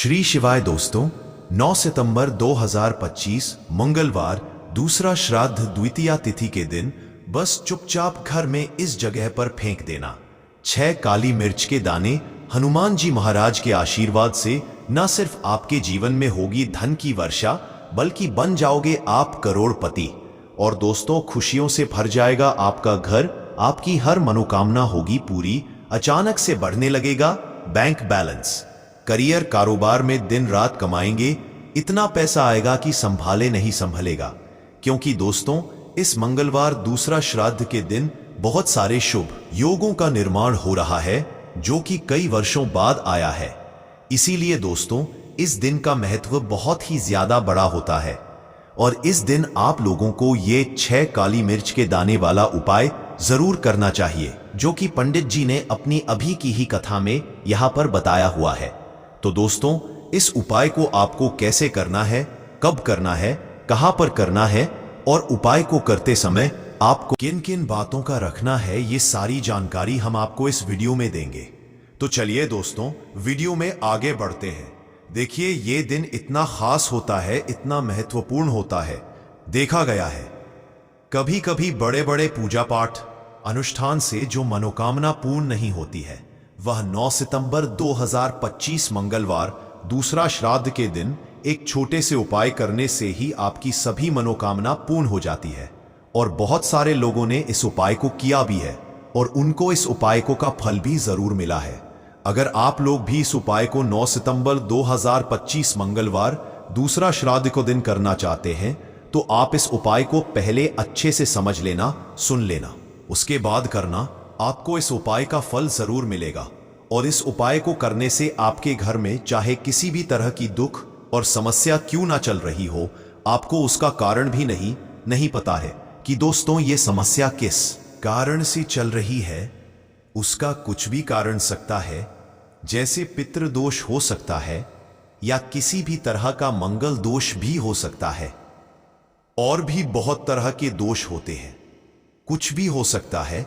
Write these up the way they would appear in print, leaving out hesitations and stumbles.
श्री शिवाय दोस्तों, 9 सितंबर 2025 मंगलवार, दूसरा श्राद्ध द्वितीया तिथि के दिन बस चुपचाप घर में इस जगह पर फेंक देना 6 काली मिर्च के दाने। हनुमान जी महाराज के आशीर्वाद से न सिर्फ आपके जीवन में होगी धन की वर्षा, बल्कि बन जाओगे आप करोड़पति। और दोस्तों, खुशियों से भर जाएगा आपका घर, आपकी हर मनोकामना होगी पूरी। अचानक से बढ़ने लगेगा बैंक बैलेंस। करियर कारोबार में दिन रात कमाएंगे, इतना पैसा आएगा कि संभाले नहीं संभलेगा। क्योंकि दोस्तों, इस मंगलवार दूसरा श्राद्ध के दिन बहुत सारे शुभ योगों का निर्माण हो रहा है, जो कि कई वर्षों बाद आया है। इसीलिए दोस्तों, इस दिन का महत्व बहुत ही ज्यादा बड़ा होता है। और इस दिन आप लोगों को ये 6 काली मिर्च के दाने वाला उपाय जरूर करना चाहिए, जो कि पंडित जी ने अपनी अभी की ही कथा में यहां पर बताया हुआ है। तो दोस्तों, इस उपाय को आपको कैसे करना है, कब करना है, कहां पर करना है और उपाय को करते समय आपको किन किन बातों का रखना है, ये सारी जानकारी हम आपको इस वीडियो में देंगे। तो चलिए दोस्तों, वीडियो में आगे बढ़ते हैं। देखिए, ये दिन इतना खास होता है, इतना महत्वपूर्ण होता है। देखा गया है कभी कभी बड़े बड़े पूजा पाठ अनुष्ठान से जो मनोकामना पूर्ण नहीं होती है, वह 9 सितंबर 2025 मंगलवार दूसरा श्राद्ध के दिन एक छोटे से उपाय करने से ही आपकी सभी मनोकामना पूर्ण हो जाती है। और बहुत सारे लोगों ने इस उपाय को किया भी है और उनको इस उपाय को का फल भी जरूर मिला है। अगर आप लोग भी इस उपाय को 9 सितंबर 2025 मंगलवार दूसरा श्राद्ध को दिन करना चाहते हैं, तो आप इस उपाय को पहले अच्छे से समझ लेना, सुन लेना, उसके बाद करना। आपको इस उपाय का फल जरूर मिलेगा। और इस उपाय को करने से आपके घर में चाहे किसी भी तरह की दुख और समस्या क्यों ना चल रही हो, आपको उसका कारण भी नहीं पता है कि दोस्तों ये समस्या किस कारण से चल रही है। उसका कुछ भी कारण सकता है, जैसे पितृदोष हो सकता है या किसी भी तरह का मंगल दोष भी हो सकता है। और भी बहुत तरह के दोष होते हैं, कुछ भी हो सकता है।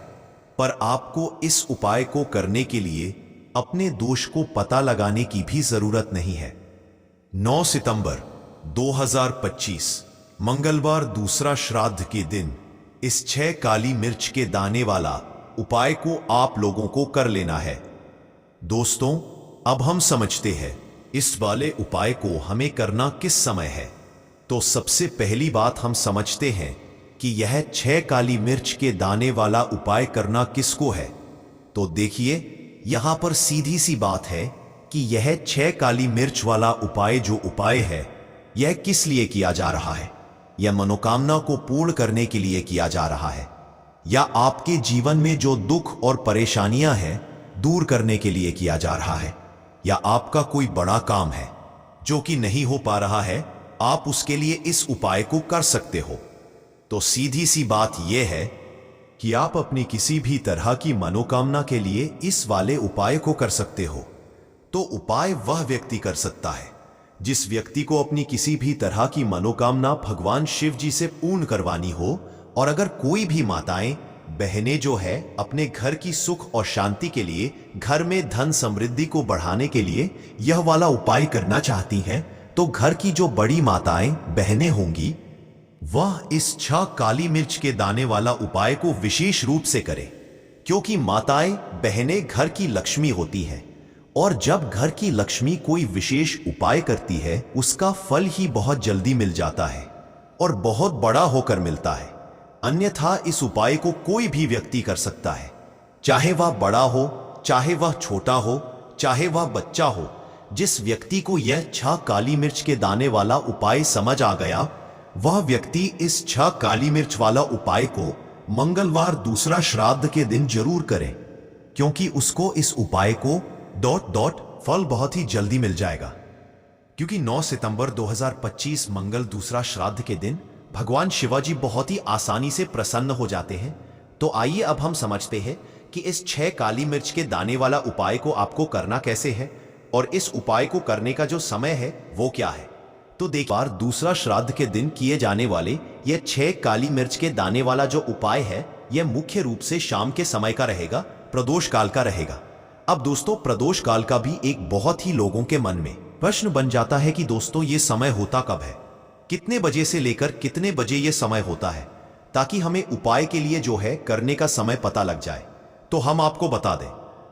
पर आपको इस उपाय को करने के लिए अपने दोष को पता लगाने की भी जरूरत नहीं है। 9 सितंबर 2025 मंगलवार दूसरा श्राद्ध के दिन इस 6 काली मिर्च के दाने वाला उपाय को आप लोगों को कर लेना है। दोस्तों, अब हम समझते हैं इस वाले उपाय को हमें करना किस समय है। तो सबसे पहली बात हम समझते हैं कि यह 6 काली मिर्च के दाने वाला उपाय करना किसको है। तो देखिए, यहां पर सीधी सी बात है कि यह 6 काली मिर्च वाला उपाय जो उपाय है, यह किस लिए किया जा रहा है। यह मनोकामना को पूर्ण करने के लिए किया जा रहा है, या आपके जीवन में जो दुख और परेशानियां हैं दूर करने के लिए किया जा रहा है, या आपका कोई बड़ा काम है जो कि नहीं हो पा रहा है, आप उसके लिए इस उपाय को कर सकते हो। तो सीधी सी बात यह है कि आप अपनी किसी भी तरह की मनोकामना के लिए इस वाले उपाय को कर सकते हो। तो उपाय वह व्यक्ति कर सकता है जिस व्यक्ति को अपनी किसी भी तरह की मनोकामना भगवान शिव जी से पूर्ण करवानी हो। और अगर कोई भी माताएं बहनें जो है अपने घर की सुख और शांति के लिए, घर में धन समृद्धि को बढ़ाने के लिए यह वाला उपाय करना चाहती हैं, तो घर की जो बड़ी माताएं बहनें होंगी, वह इस 6 काली मिर्च के दाने वाला उपाय को विशेष रूप से करें। क्योंकि माताएं बहनें घर की लक्ष्मी होती हैं, और जब घर की लक्ष्मी कोई विशेष उपाय करती है, उसका फल ही बहुत जल्दी मिल जाता है और बहुत बड़ा होकर मिलता है। अन्यथा इस उपाय को कोई भी व्यक्ति कर सकता है, चाहे वह बड़ा हो, चाहे वह छोटा हो, चाहे वह बच्चा हो। जिस व्यक्ति को यह 6 काली मिर्च के दाने वाला उपाय समझ आ गया, वह व्यक्ति इस 6 काली मिर्च वाला उपाय को मंगलवार दूसरा श्राद्ध के दिन जरूर करें, क्योंकि उसको इस उपाय को फल बहुत ही जल्दी मिल जाएगा। क्योंकि 9 सितंबर 2025 मंगल दूसरा श्राद्ध के दिन भगवान शिवाजी बहुत ही आसानी से प्रसन्न हो जाते हैं। तो आइए अब हम समझते हैं कि इस 6 काली मिर्च के दाने वाला उपाय को आपको करना कैसे है, और इस उपाय को करने का जो समय है वो क्या है। तो देखिए, बार दूसरा श्राद्ध के दिन किए जाने वाले यह 6 काली मिर्च के दाने वाला जो उपाय है, यह मुख्य रूप से शाम के समय का रहेगा, प्रदोष काल का रहेगा। अब दोस्तों, प्रदोष काल का भी एक बहुत ही लोगों के मन में प्रश्न बन जाता है कि दोस्तों ये समय होता कब है, कितने बजे से लेकर कितने बजे ये समय होता है, ताकि हमें उपाय के लिए जो है करने का समय पता लग जाए। तो हम आपको बता दें,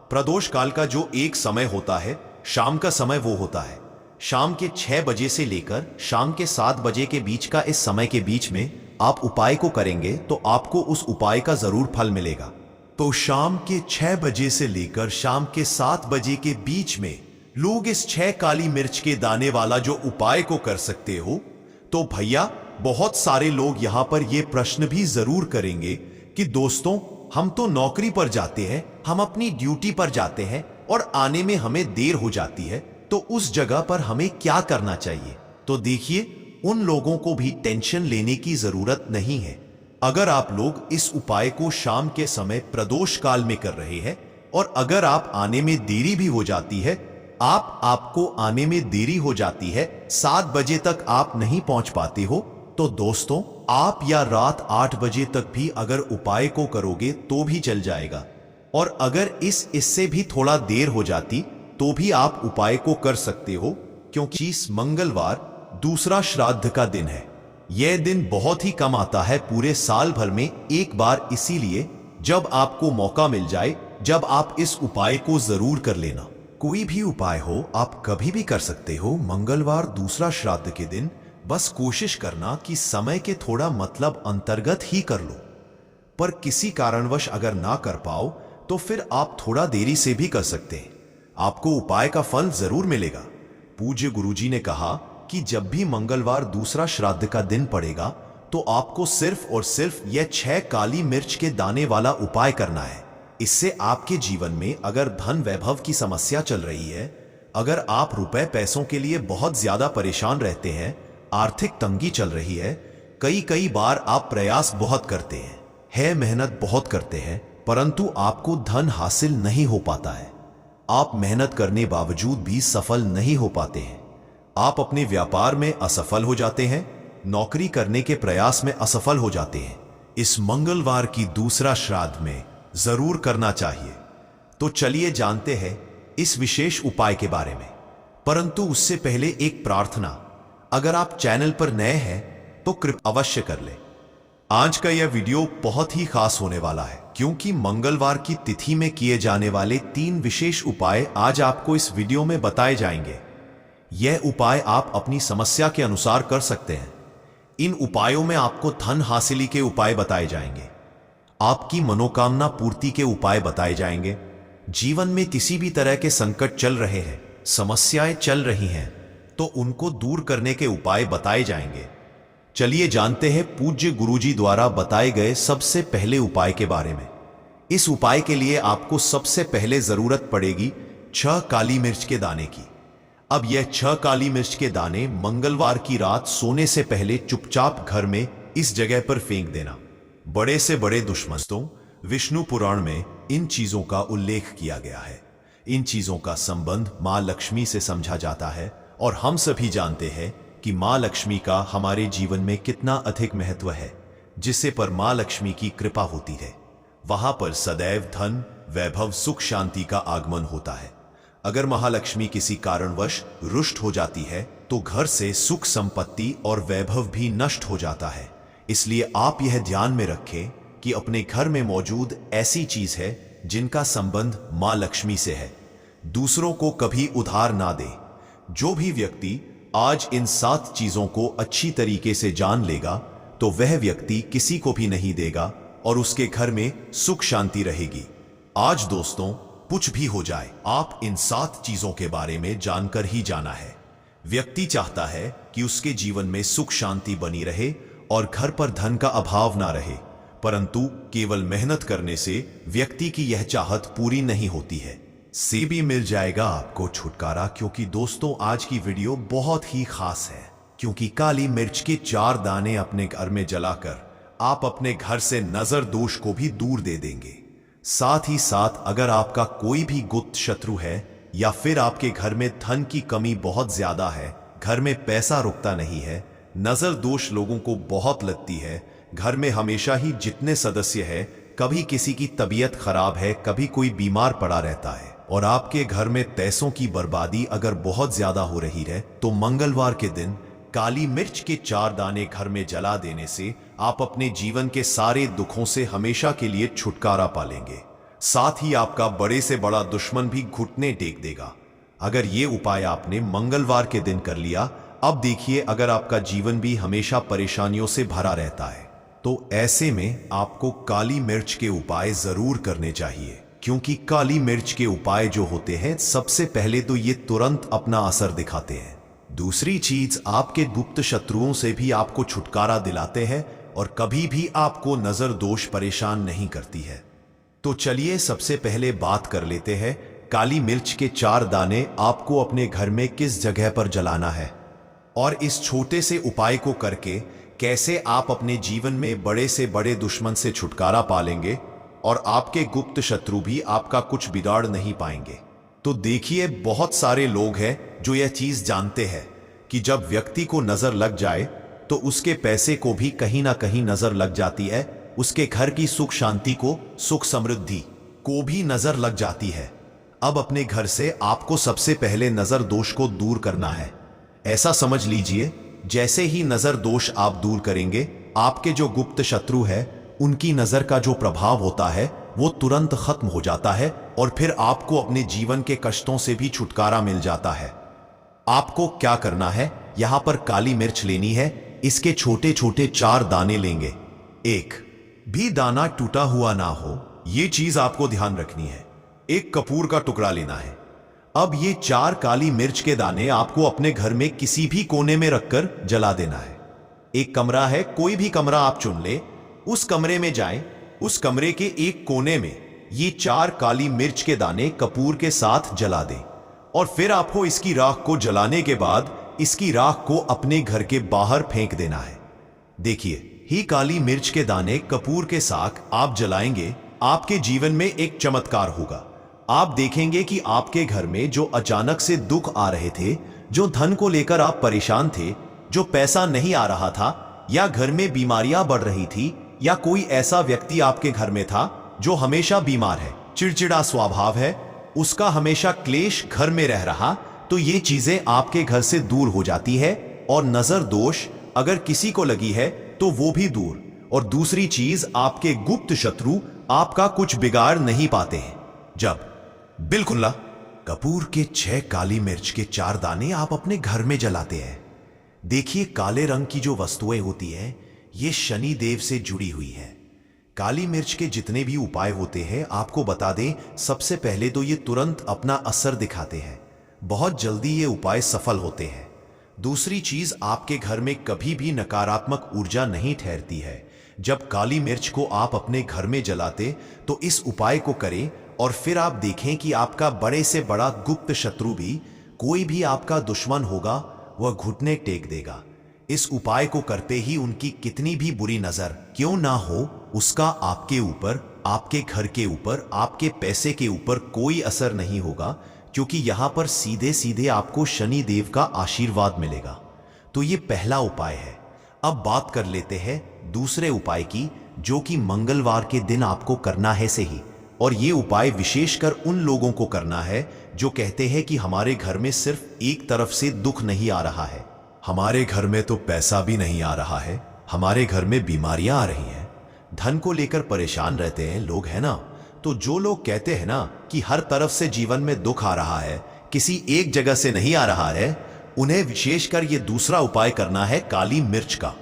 प्रदोष काल का जो एक समय होता है, शाम का समय, वो होता है शाम के 6 बजे से लेकर शाम के 7 बजे के बीच का। इस समय के बीच में आप उपाय को करेंगे तो आपको उस उपाय का जरूर फल मिलेगा। तो शाम के 6 बजे से लेकर शाम के 7 बजे के बीच में लोग इस 6 काली मिर्च के दाने वाला जो उपाय को कर सकते हो। तो भैया, बहुत सारे लोग यहां पर यह प्रश्न भी जरूर करेंगे कि दोस्तों, हम तो नौकरी पर जाते हैं, हम अपनी ड्यूटी पर जाते हैं और आने में हमें देर हो जाती है, तो उस जगह पर हमें क्या करना चाहिए? तो देखिए, उन लोगों को भी टेंशन लेने की जरूरत नहीं है। अगर आप लोग इस उपाय को शाम के समय प्रदोष काल में कर रहे हैं और अगर आप आने में देरी भी हो जाती है, आपको आने में देरी हो जाती है, 7 बजे तक आप नहीं पहुंच पाते हो, तो दोस्तों, आप या रात 8 बजे तक भी अगर उपाय को करोगे तो भी चल जाएगा। और अगर इससे भी थोड़ा देर हो जाती तो भी आप उपाय को कर सकते हो, क्योंकि इस मंगलवार दूसरा श्राद्ध का दिन है। यह दिन बहुत ही कम आता है पूरे साल भर में एक बार, इसीलिए जब आपको मौका मिल जाए, जब आप इस उपाय को जरूर कर लेना। कोई भी उपाय हो, आप कभी भी कर सकते हो। मंगलवार दूसरा श्राद्ध के दिन बस कोशिश करना कि समय के थोड़ा मतलब अंतर्गत ही कर लो। पर किसी कारणवश अगर ना कर पाओ तो फिर आप थोड़ा देरी से भी कर सकते हैं, आपको उपाय का फल जरूर मिलेगा। पूज्य गुरुजी ने कहा कि जब भी मंगलवार दूसरा श्राद्ध का दिन पड़ेगा तो आपको सिर्फ और सिर्फ यह 6 काली मिर्च के दाने वाला उपाय करना है। इससे आपके जीवन में अगर धन वैभव की समस्या चल रही है, अगर आप रुपए पैसों के लिए बहुत ज्यादा परेशान रहते हैं, आर्थिक तंगी चल रही है, कई बार आप प्रयास बहुत करते हैं, मेहनत बहुत करते हैं, परंतु आपको धन हासिल नहीं हो पाता है, आप मेहनत करने बावजूद भी सफल नहीं हो पाते हैं, आप अपने व्यापार में असफल हो जाते हैं, नौकरी करने के प्रयास में असफल हो जाते हैं, इस मंगलवार की दूसरा श्राद्ध में जरूर करना चाहिए। तो चलिए जानते हैं इस विशेष उपाय के बारे में। परंतु उससे पहले एक प्रार्थना, अगर आप चैनल पर नए हैं तो कृपया अवश्य कर लें। आज का यह वीडियो बहुत ही खास होने वाला है, क्योंकि मंगलवार की तिथि में किए जाने वाले 3 विशेष उपाय आज आपको इस वीडियो में बताए जाएंगे। यह उपाय आप अपनी समस्या के अनुसार कर सकते हैं। इन उपायों में आपको धन हासिली के उपाय बताए जाएंगे, आपकी मनोकामना पूर्ति के उपाय बताए जाएंगे। जीवन में किसी भी तरह के संकट चल रहे हैं, समस्याएं चल रही हैं, तो उनको दूर करने के उपाय बताए जाएंगे। चलिए जानते हैं पूज्य गुरुजी द्वारा बताए गए सबसे पहले उपाय के बारे में। इस उपाय के लिए आपको सबसे पहले जरूरत पड़ेगी 6 काली मिर्च के दाने की। अब यह 6 काली मिर्च के दाने मंगलवार की रात सोने से पहले चुपचाप घर में इस जगह पर फेंक देना। बड़े से बड़े दुश्मनों, विष्णु पुराण में इन चीजों का उल्लेख किया गया है। इन चीजों का संबंध मां लक्ष्मी से समझा जाता है और हम सभी जानते हैं कि मां लक्ष्मी का हमारे जीवन में कितना अधिक महत्व है। जिससे पर मां लक्ष्मी की कृपा होती है, वहां पर सदैव धन, वैभव, सुख, शांति का आगमन होता है। अगर महालक्ष्मी किसी कारणवश रुष्ट हो जाती है तो घर से सुख, संपत्ति और वैभव भी नष्ट हो जाता है। इसलिए आप यह ध्यान में रखें कि अपने घर में मौजूद ऐसी चीज है जिनका संबंध मां लक्ष्मी से है। दूसरों को कभी उधार ना दे। जो भी व्यक्ति आज इन 7 चीजों को अच्छी तरीके से जान लेगा तो वह व्यक्ति किसी को भी नहीं देगा और उसके घर में सुख शांति रहेगी। आज दोस्तों, कुछ भी हो जाए, आप इन 7 चीजों के बारे में जानकर ही जाना है। व्यक्ति चाहता है कि उसके जीवन में सुख शांति बनी रहे और घर पर धन का अभाव ना रहे, परंतु केवल मेहनत करने से व्यक्ति की यह चाहत पूरी नहीं होती है। से भी मिल जाएगा आपको छुटकारा, क्योंकि दोस्तों आज की वीडियो बहुत ही खास है, क्योंकि काली मिर्च के 4 दाने अपने घर में जलाकर आप अपने घर से नजर दोष को भी दूर दे देंगे। साथ ही साथ अगर आपका कोई भी गुप्त शत्रु है या फिर आपके घर में धन की कमी बहुत ज्यादा है, घर में पैसा रुकता नहीं है, नजर दोष लोगों को बहुत लगती है, घर में हमेशा ही जितने सदस्य है, कभी किसी की तबीयत खराब है, कभी कोई बीमार पड़ा रहता है, और आपके घर में पैसों की बर्बादी अगर बहुत ज्यादा हो रही है तो मंगलवार के दिन काली मिर्च के 4 दाने घर में जला देने से आप अपने जीवन के सारे दुखों से हमेशा के लिए छुटकारा पालेंगे। साथ ही आपका बड़े से बड़ा दुश्मन भी घुटने टेक देगा। अगर ये उपाय आपने मंगलवार के दिन कर लिया, अब देखिए अगर आपका जीवन भी हमेशा परेशानियों से भरा रहता है तो ऐसे में आपको काली मिर्च के उपाय जरूर करने चाहिए, क्योंकि काली मिर्च के उपाय जो होते हैं सबसे पहले तो ये तुरंत अपना असर दिखाते हैं। दूसरी चीज, आपके गुप्त शत्रुओं से भी आपको छुटकारा दिलाते हैं और कभी भी आपको नजर दोष परेशान नहीं करती है। तो चलिए सबसे पहले बात कर लेते हैं काली मिर्च के 4 दाने आपको अपने घर में किस जगह पर जलाना है और इस छोटे से उपाय को करके कैसे आप अपने जीवन में बड़े से बड़े दुश्मन से छुटकारा पालेंगे और आपके गुप्त शत्रु भी आपका कुछ बिगाड़ नहीं पाएंगे। तो देखिए, बहुत सारे लोग हैं जो यह चीज जानते हैं कि जब व्यक्ति को नजर लग जाए तो उसके पैसे को भी कहीं ना कहीं नजर लग जाती है, उसके घर की सुख शांति को, सुख समृद्धि को भी नजर लग जाती है। अब अपने घर से आपको सबसे पहले नजर दोष को दूर करना है। ऐसा समझ लीजिए, जैसे ही नजर दोष आप दूर करेंगे, आपके जो गुप्त शत्रु है उनकी नजर का जो प्रभाव होता है वो तुरंत खत्म हो जाता है और फिर आपको अपने जीवन के कष्टों से भी छुटकारा मिल जाता है। आपको क्या करना है, यहां पर काली मिर्च लेनी है, इसके छोटे छोटे 4 दाने लेंगे। एक भी दाना टूटा हुआ ना हो, यह चीज आपको ध्यान रखनी है। एक कपूर का टुकड़ा लेना है। अब ये 4 काली मिर्च के दाने आपको अपने घर में किसी भी कोने में रखकर जला देना है। एक कमरा है, कोई भी कमरा आप चुन ले, उस कमरे में जाएं, उस कमरे के एक कोने में ये 4 काली मिर्च के दाने कपूर के साथ जला दें और फिर आपको इसकी राख को जलाने के बाद इसकी राख को अपने घर के बाहर फेंक देना है। देखिए, ही काली मिर्च के दाने कपूर के साथ आप जलाएंगे, आपके जीवन में एक चमत्कार होगा। आप देखेंगे कि आपके घर में जो अचानक से दुख आ रहे थे, जो धन को लेकर आप परेशान थे, जो पैसा नहीं आ रहा था, या घर में बीमारियां बढ़ रही थी, या कोई ऐसा व्यक्ति आपके घर में था जो हमेशा बीमार है, चिड़चिड़ा स्वभाव है, उसका हमेशा क्लेश घर में रह रहा, तो ये चीजें आपके घर से दूर हो जाती है और नजर दोष अगर किसी को लगी है तो वो भी दूर। और दूसरी चीज, आपके गुप्त शत्रु आपका कुछ बिगाड़ नहीं पाते हैं। जब बिल्कुल कपूर के 6 काली मिर्च के 4 दाने आप अपने घर में जलाते हैं, देखिए काले रंग की जो वस्तुएं होती हैं ये शनि देव से जुड़ी हुई है। काली मिर्च के जितने भी उपाय होते हैं, आपको बता दें, सबसे पहले तो ये तुरंत अपना असर दिखाते हैं, बहुत जल्दी ये उपाय सफल होते हैं। दूसरी चीज, आपके घर में कभी भी नकारात्मक ऊर्जा नहीं ठहरती है। जब काली मिर्च को आप अपने घर में जलाते तो इस उपाय को करें और फिर आप देखें कि आपका बड़े से बड़ा गुप्त शत्रु भी, कोई भी आपका दुश्मन होगा, वह घुटने टेक देगा। इस उपाय को करते ही उनकी कितनी भी बुरी नजर क्यों ना हो, उसका आपके ऊपर, आपके घर के ऊपर, आपके पैसे के ऊपर कोई असर नहीं होगा, क्योंकि यहां पर सीधे सीधे आपको शनि देव का आशीर्वाद मिलेगा। तो ये पहला उपाय है। अब बात कर लेते हैं दूसरे उपाय की, जो कि मंगलवार के दिन आपको करना है सही। और ये उपाय विशेषकर उन लोगों को करना है जो कहते हैं कि हमारे घर में सिर्फ एक तरफ से दुख नहीं आ रहा है, हमारे घर में तो पैसा भी नहीं आ रहा है, हमारे घर में बीमारियां आ रही हैं, धन को लेकर परेशान रहते हैं लोग, है ना। तो जो लोग कहते हैं ना कि हर तरफ से जीवन में दुख आ रहा है, किसी एक जगह से नहीं आ रहा है, उन्हें विशेषकर ये दूसरा उपाय करना है काली मिर्च का।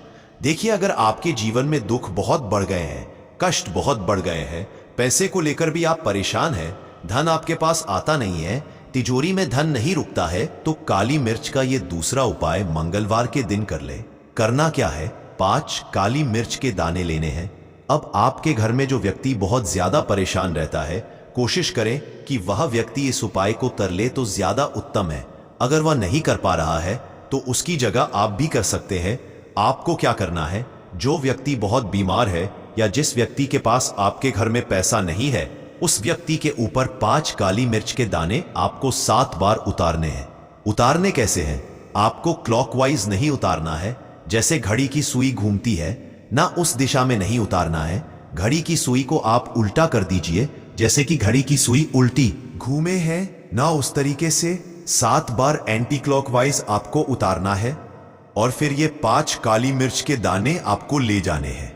देखिए, अगर आपके जीवन में दुख बहुत बढ़ गए हैं, कष्ट बहुत बढ़ गए हैं, पैसे को लेकर भी आप परेशान हैं, धन आपके पास आता नहीं है, तिजोरी में धन नहीं रुकता है, तो काली मिर्च का ये दूसरा उपाय मंगलवार के दिन कर ले। करना क्या है, 5 काली मिर्च के दाने लेने हैं। अब आपके घर में जो व्यक्ति बहुत ज्यादा परेशान रहता है, कोशिश करें कि वह व्यक्ति इस उपाय को कर ले तो ज्यादा उत्तम है। अगर वह नहीं कर पा रहा है तो उसकी जगह आप भी कर सकते हैं। आपको क्या करना है, जो व्यक्ति बहुत बीमार है या जिस व्यक्ति के पास आपके घर में पैसा नहीं है, उस व्यक्ति के ऊपर 5 काली मिर्च के दाने आपको 7 बार उतारने हैं। उतारने कैसे हैं, आपको क्लॉकवाइज नहीं उतारना है, जैसे घड़ी की सुई घूमती है ना, उस दिशा में नहीं उतारना है। घड़ी की सुई को आप उल्टा कर दीजिए, जैसे कि घड़ी की सुई उल्टी घूमे हैं ना उस तरीके से 7 बार एंटी क्लॉकवाइज आपको उतारना है और फिर ये 5 काली मिर्च के दाने आपको ले जाने हैं।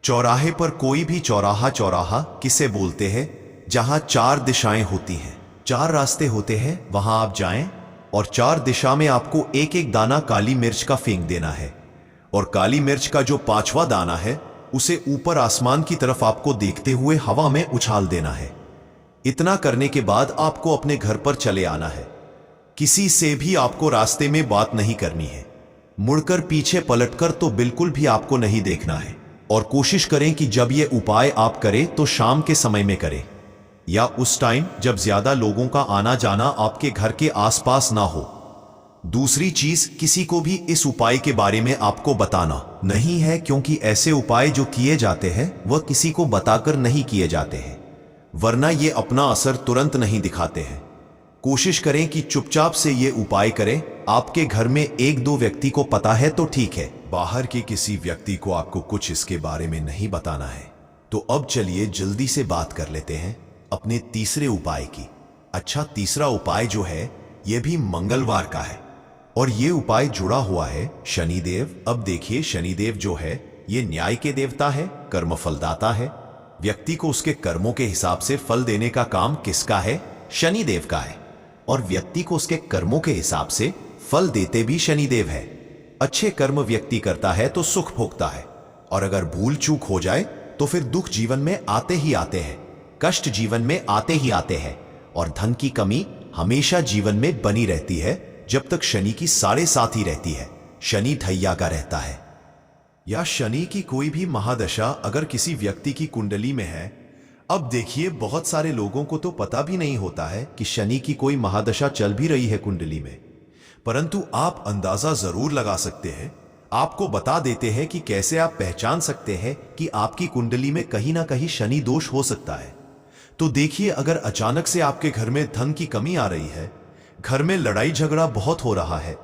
चौराहे पर कोई भी चौराहा किसे बोलते हैं जहां 4 दिशाएं होती हैं, 4 रास्ते होते हैं, वहां आप जाएं और 4 दिशा में आपको एक एक दाना काली मिर्च का फेंक देना है और काली मिर्च का जो 5वां दाना है उसे ऊपर आसमान की तरफ आपको देखते हुए हवा में उछाल देना है। इतना करने के बाद आपको अपने घर पर चले आना है। किसी से भी आपको रास्ते में बात नहीं करनी है। मुड़कर पीछे पलटकर तो बिल्कुल भी आपको नहीं देखना है और कोशिश करें कि जब ये उपाय आप करें तो शाम के समय में करें या उस टाइम जब ज्यादा लोगों का आना जाना आपके घर के आसपास ना हो। दूसरी चीज, किसी को भी इस उपाय के बारे में आपको बताना नहीं है, क्योंकि ऐसे उपाय जो किए जाते हैं वह किसी को बताकर नहीं किए जाते हैं, वरना ये अपना असर तुरंत नहीं दिखाते हैं। कोशिश करें कि चुपचाप से ये उपाय करें। आपके घर में 1-2 व्यक्ति को पता है तो ठीक है, बाहर के किसी व्यक्ति को आपको कुछ इसके बारे में नहीं बताना है। तो अब चलिए जल्दी से बात कर लेते हैं अपने तीसरे उपाय की। अच्छा, तीसरा उपाय जो है यह भी मंगलवार का है और ये उपाय जुड़ा हुआ है शनिदेव। अब देखिए, शनिदेव जो है ये न्याय के देवता है, कर्मफलदाता है। व्यक्ति को उसके कर्मों के हिसाब से फल देने का काम किसका है? शनिदेव का है। और व्यक्ति को उसके कर्मों के हिसाब से फल देते भी शनिदेव है। अच्छे कर्म व्यक्ति करता है तो सुख भोगता है, और अगर भूल चूक हो जाए तो फिर दुख जीवन में आते ही आते हैं, कष्ट जीवन में आते ही आते हैं, और धन की कमी हमेशा जीवन में बनी रहती है जब तक शनि की 7.5 ही रहती है। शनि ढैया का रहता है। या शनि की कोई भी महादशा अगर किसी व्यक्ति की कुंडली में है, अब देखिए बहुत सारे लोगों को तो पता भी नहीं होता है कि शनि की कोई महादशा चल भी रही है कुंडली में, परंतु आप अंदाजा जरूर लगा सकते हैं। आपको बता देते हैं कि कैसे आप पहचान सकते हैं कि आपकी कुंडली में कहीं ना कहीं शनि दोष हो सकता है। तो देखिए, अगर अचानक से आपके घर में धन की कमी आ रही है, घर में लड़ाई झगड़ा बहुत हो रहा है,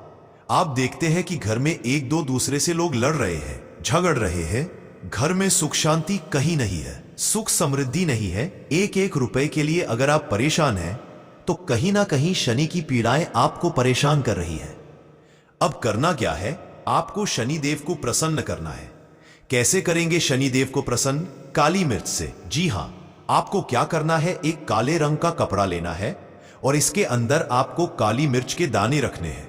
आप देखते हैं कि घर में 1-2 दूसरे से लोग लड़ रहे हैं, झगड़ रहे हैं, घर में सुख शांति कहीं नहीं है, सुख समृद्धि नहीं है, 1-1 रुपए के लिए अगर आप परेशान हैं तो कहीं ना कहीं शनि की पीड़ाएं आपको परेशान कर रही है। अब करना क्या है? आपको शनिदेव को प्रसन्न करना है। कैसे करेंगे शनिदेव को प्रसन्न? काली मिर्च से। जी हां, आपको क्या करना है, एक काले रंग का कपड़ा लेना है और इसके अंदर आपको काली मिर्च के दाने रखने हैं।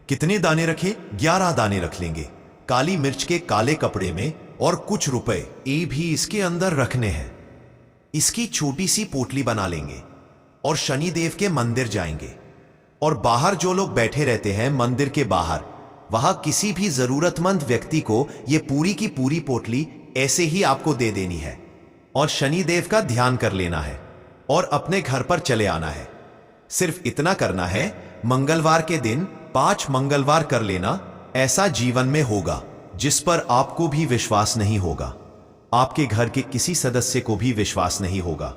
कितने दाने रखें? 11 दाने रख लेंगे काली मिर्च के काले कपड़े में, और कुछ रुपए भी इसके अंदर रखने हैं। इसकी छोटी सी पोटली बना लेंगे और शनिदेव के मंदिर जाएंगे, और बाहर जो लोग बैठे रहते हैं मंदिर के बाहर, वहां किसी भी जरूरतमंद व्यक्ति को ये पूरी की पूरी पोटली ऐसे ही आपको दे देनी है और शनिदेव का ध्यान कर लेना है और अपने घर पर चले आना है। सिर्फ इतना करना है, मंगलवार के दिन 5 मंगलवार कर लेना। ऐसा जीवन में होगा जिस पर आपको भी विश्वास नहीं होगा, आपके घर के किसी सदस्य को भी विश्वास नहीं होगा।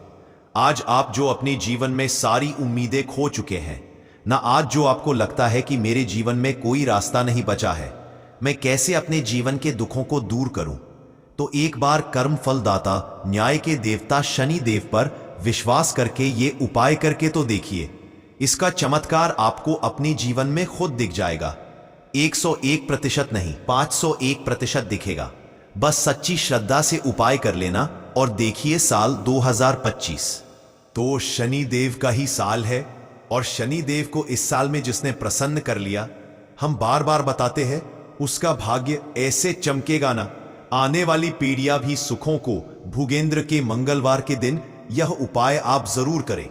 आज आप जो अपने जीवन में सारी उम्मीदें खो चुके हैं ना, आज जो आपको लगता है कि मेरे जीवन में कोई रास्ता नहीं बचा है, मैं कैसे अपने जीवन के दुखों को दूर करूं, तो एक बार कर्म फलदाता न्याय के देवता शनिदेव पर विश्वास करके ये उपाय करके तो देखिए। इसका चमत्कार आपको अपने जीवन में खुद दिख जाएगा। 101% नहीं, 501% दिखेगा। बस सच्ची श्रद्धा से उपाय कर लेना और देखिए साल 2025 तो शनिदेव का ही साल है, और शनिदेव को इस साल में जिसने प्रसन्न कर लिया, हम बार बार बताते हैं, उसका भाग्य ऐसे चमकेगा ना, आने वाली पीढ़ियां भी सुखों को भुगेंद्र के मंगलवार के दिन यह उपाय आप जरूर करें।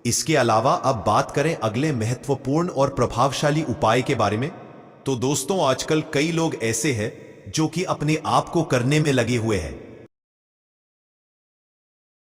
इसके अलावा अब बात करें अगले महत्वपूर्ण और प्रभावशाली उपाय के बारे में। तो दोस्तों, आजकल कई लोग ऐसे हैं जो कि अपने आप को करने में लगे हुए हैं,